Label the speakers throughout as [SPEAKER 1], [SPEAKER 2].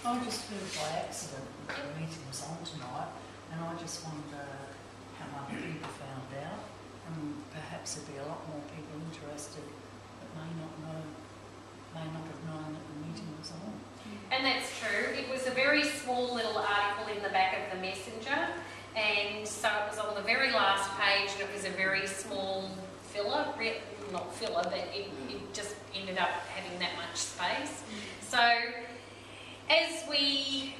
[SPEAKER 1] I just heard by accident that the meeting was on tonight, and I just wonder how other people found out, and perhaps there'll be a lot more people interested that may not have known that the meeting was on.
[SPEAKER 2] And that's true. It was a very small little article in the back of the Messenger, and so it was on the very last page, and it was a very small filler, not filler, but it just ended up having that much space. So as we,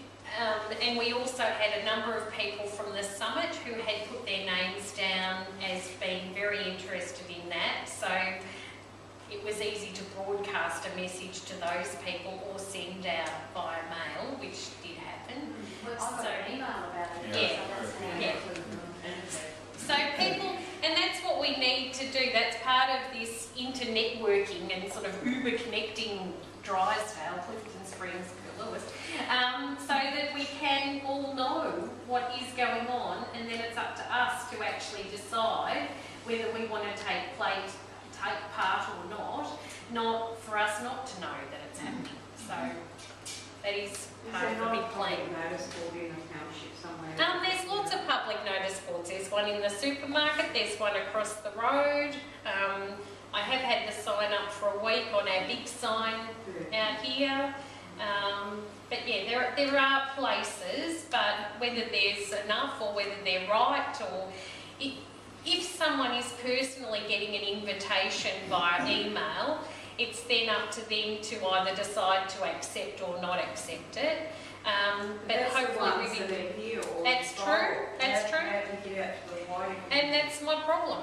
[SPEAKER 2] and we also had a number of people from the summit who had put their names down as being very interested in that, so it was easy to broadcast a message to those people or send out via mail, which did happen.
[SPEAKER 3] Well, I got an email about it.
[SPEAKER 2] Yeah. So people, and that's what we need to do. That's part of this internetworking and sort of Uber connecting Drysdale, Clifton Springs, Port Louis, so that we can all know what is going on, and then it's up to us to actually decide whether we want to take part or not for us not to know that it's happening. So that is part of the big plan. There's lots of public notice boards. There's one in the supermarket, there's one across the road. I have had the sign up for a week on our big sign out here. But yeah, there are places, but whether there's enough or whether they're right, or if someone is personally getting an invitation via email, it's then up to them to either decide to accept or not accept it. But hopefully that's true. That's true. And that's my problem.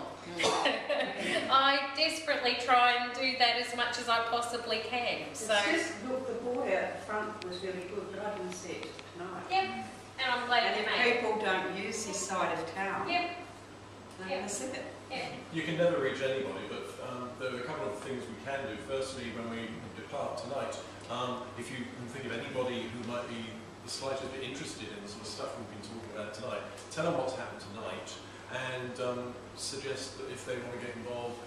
[SPEAKER 2] I desperately try and do that as much as I possibly can. So
[SPEAKER 4] look, the board out front was really good, but I didn't see it tonight.
[SPEAKER 2] Yep. And I'm glad
[SPEAKER 4] and if people don't use this side of town,
[SPEAKER 2] yep.
[SPEAKER 4] they're going to see it.
[SPEAKER 2] Yep.
[SPEAKER 5] You can never reach anybody, but there are a couple of things we can do. Firstly, when we depart tonight, if you can think of anybody who might be the slightest bit interested in the sort of stuff we've been talking about tonight, tell them what's happened tonight, and suggest that if they want to get involved,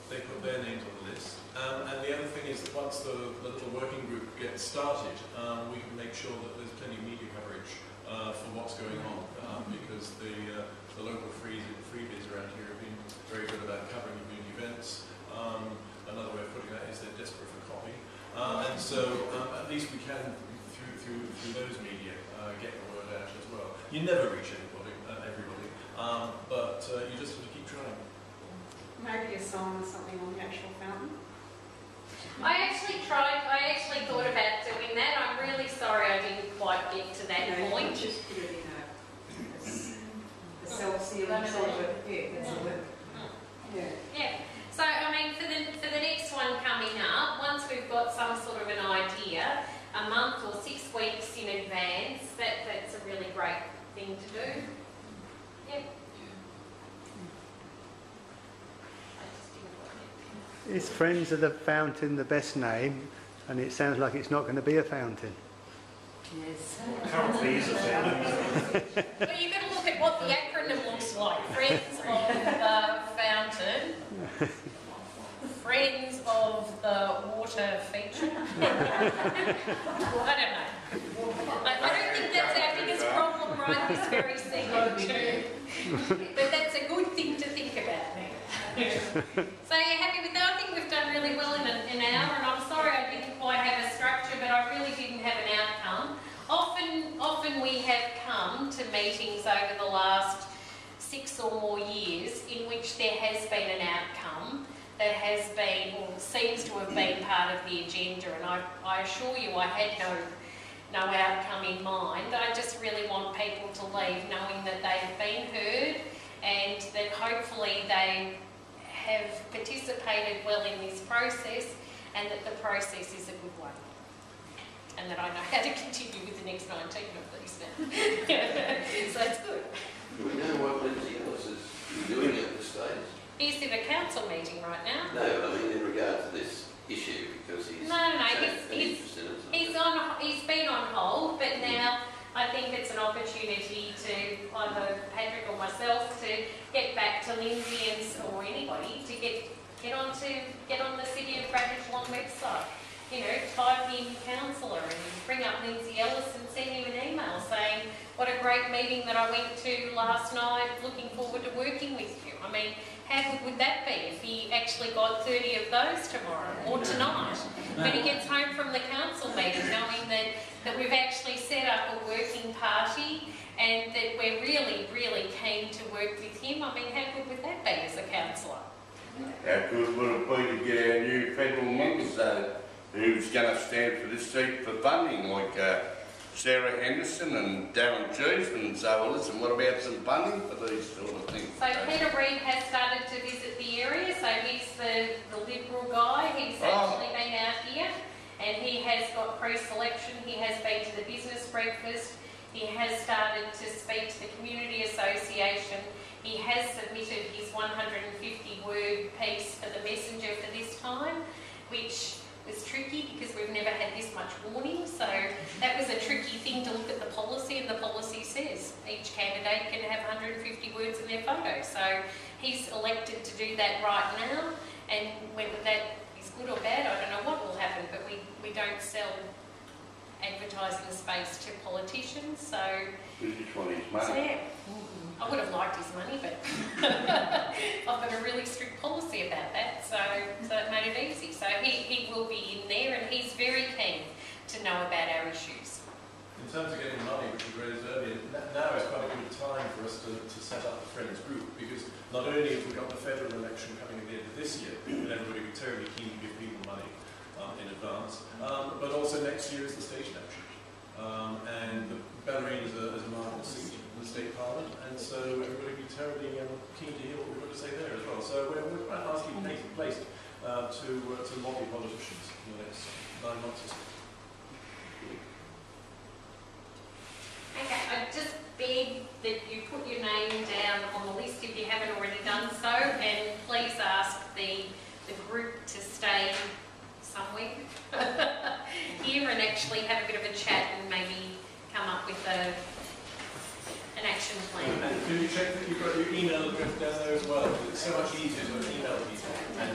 [SPEAKER 5] they put their names on the list. And the other thing is that once the little working group gets started, we can make sure that there's plenty of media coverage for what's going on, because the local freebies around here have been very good about covering community events. Another way of putting that is they're desperate for copy, and so at least we can through those media get the word out as well. You never reach everybody, but you just have to keep trying.
[SPEAKER 4] Maybe a sign or something on the actual fountain.
[SPEAKER 2] I actually thought about doing that. I'm really sorry I didn't quite get to that point.
[SPEAKER 4] You just put it in a self-sealing sort of
[SPEAKER 2] Yeah. So I mean, for the next one coming up, once we've got some sort of an idea, a month or 6 weeks in advance, that's a really great thing to do. Yep.
[SPEAKER 6] Is Friends of the Fountain the best name? And it sounds like it's not going to be a fountain.
[SPEAKER 1] Yes.
[SPEAKER 5] Currently is a fountain.
[SPEAKER 2] Well, you've got to look at what the acronym looks like. Friends of the Fountain. Friends of the Water Feature. I don't know. I don't think that's our biggest problem right this very second. But that's a good thing to think about now. So you're happy with that? I think we've done really well in an hour, and I'm sorry I didn't quite have a structure, but I really didn't have an outcome. Often we have come to meetings over the last 6 or more years in which there has been an outcome that has been, or seems to have been part of the agenda, and I assure you I had no outcome in mind. I just really want people to leave knowing that they have been heard, and that hopefully they have participated well in this process, and that the process is a good one, and that I know how to continue with the next 19 of these now. So it's good.
[SPEAKER 7] Do we know what Lindsay Ellis is doing at this stage?
[SPEAKER 2] He's in a council meeting right now.
[SPEAKER 7] No, I mean in regard to this issue, because he's
[SPEAKER 2] interested in it. He's been on hold, but now I think it's an opportunity to either Patrick or myself to get back to Lindsay or anybody to get on the City of Bradford website. You know, type in councillor and bring up Lindsay great meeting that I went to last night, looking forward to working with you. I mean, how good would that be if he actually got 30 of those tomorrow or tonight? When he gets home from the council meeting, knowing that we've actually set up a working party and that we're really, really keen to work with him. I mean, how good would that be as a councillor?
[SPEAKER 7] How good would it be to get our new federal members who's going to stand for this seat for funding, like Sarah Henderson and Darren Cheeseman, and say, well, listen, what about some funding for these sort of things?
[SPEAKER 2] So Peter Reid has started to visit the area, so he's the Liberal guy. He's actually been out here and he has got pre-selection. He has been to the business breakfast. He has started to speak to the Community Association. He has submitted his 150-word piece for the Messenger for this time, which was tricky because we've never had this much warning. So that was a tricky thing to look at the policy, and the policy says each candidate can have 150 words in their photo. So he's elected to do that right now, and whether that is good or bad, I don't know what will happen, but we don't sell advertising space to politicians, so...
[SPEAKER 7] We just want his money.
[SPEAKER 2] So yeah, I would have liked his money, but I've got a really strict policy about that, so it made it easy. So he will be in there, and he's very keen to know about our issues.
[SPEAKER 5] In terms of getting money, which you raised earlier, now is quite a good time for us to set up the Friends group, because not only have we got the federal election coming at the end of this year, and everybody will be terribly keen to give people money in advance, but also next year is the state election. And the Bellarine is a market seat in the state parliament, and so everybody will be terribly keen to hear what we've got to say there as well. So we're quite nicely placed to lobby politicians in the next 9 months or so.
[SPEAKER 2] Okay, I just beg that you put your name down on the list if you haven't already done so, and please ask the group to stay somewhere here and actually have a bit of a chat and maybe come up with an action plan.
[SPEAKER 5] And can you check that you've got your email address down there as well? It's so much easier to email people. And